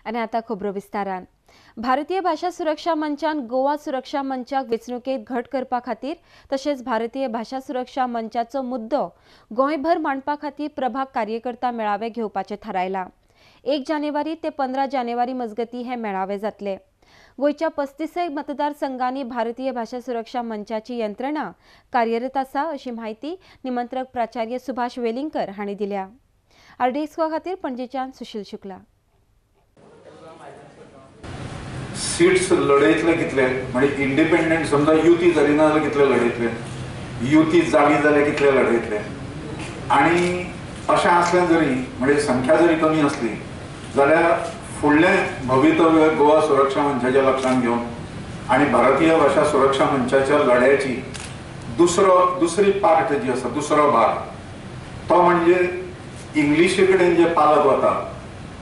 आणि आता खबरो विस्तारान भारतीय भाषा सुरक्षा मंचान गोवा सुरक्षा मंचाक वेंचणुकेत घट करपा खातीर तशेंच भारतीय भाषा सुरक्षा मंचाचो मुद्दो गोंयभर मांडपा खातीर प्रभाग कार्यकर्ता मेळावे घेवपाचें थारायलां। 1 जानेवारी ते 15 जानेवारी मजगती हे मेळावे जातले। गोयच्या 35 मतदारसंघांनी भारतीय भाषा सुरक्षा मंचाची यंत्रणा कार्यरत आसा अशी माहिती निमंत्रक प्राचार्य सुभाष वेलिंगकर हांणी दिल्या। आरडीएक्सको खातीर पणजेच्यान सुशील शुक्ला। सीट्स लढयतले कितले म्हणजे इंडिपेंडेंट समजा युती जाली ना जाल्यार कितले लढयतले, युती जाली जाल्यार कितले लढयतले आणि अशें आसलें जरी म्हणजे संख्या जरी कमी असली जाल्यार फुडलें भवितव्य गोवा सुरक्षा मंचाच्या लक्षांत घेवन आणि भारतीय भाषा सुरक्षा मंचाच्या लढ्याची दुसरी पार्ट जी आसा दुसरो भाग तो म्हणजे इंग्लिशी कडेन जे पालक वता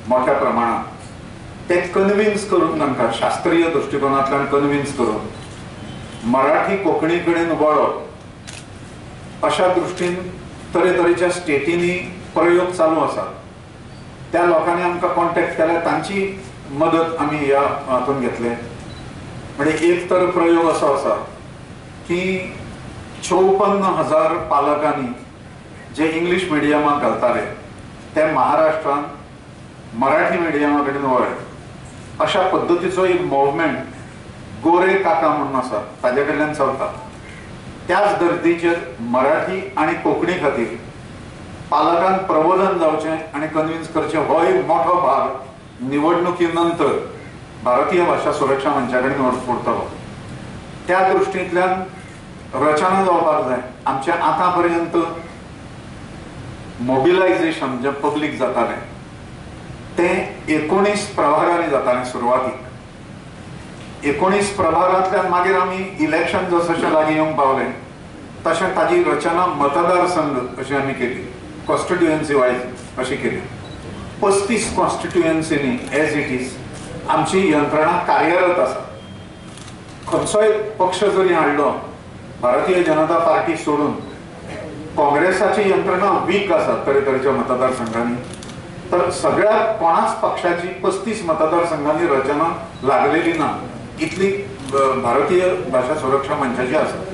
मोठ्या प्रमाणात ते कन्विन्स करून तांकां शास्त्रीय दृश्टिकोनांतल्यान कन्विन्स करून मराठी कोंकणी कडेन वळप अशा दृश्टीन तरेतरेच्या स्टेटींनी प्रयोग चालू आसात। त्या लोकांनी आमकां कॉन्टॅक्ट केले, तांची मदत आमी ह्या हातून घेतले। म्हणजे एक तर प्रयोग असो आसा की 54,000 पालकांनी जे इंग्लिश मिडियमाक घालताले ते महाराष्ट्रांत मराठी मिडियमा कडेन वळ्ळे अशा पद्धतीचो एक मुवमेंट गोरे काका म्हणून आसा ताजे कडल्यान चलता। त्याच धर्तीचेर मराठी आणि कोंकणी खातीर पालकांक प्रबोधन जावचें आणि कन्विन्स करचें हो एक मोठो भाग निवडणुकी नंतर भारतीय भाषा सुरक्षा मंचा कडेन उरतलो। त्या दृश्टींतल्यान रचना जावपाक जाय। आमचें आतां पर्यंत मोबिलायजेशन जे पब्लीक जातालें तें 19 प्रभागांनी जातालें सुरवातीक। 19 प्रभागांतल्यान मागीर आमी इलेक्शन जशें लागीं येवंक पावले तशें ताजी रचना मतदारसंघ अशी आमी केली, कॉन्स्टिट्युएन्सी वायज अशी केली। 35 कॉन्स्टिट्युएन्सीनी एज इट इज आमची यंत्रणा कार्यरत आसा। खंयचोय पक्ष जरी हाडलो, भारतीय जनता पार्टी सोडून काँग्रेसाची यंत्रणा वीक आसा तरेतरेच्या मतदारसंघांनी, तर सगळ्या कोणाच पक्षाची 35 मतदारसंघांनी रचना लागलेली ना इतली भारतीय भाषा सुरक्षा मंचाची आसा।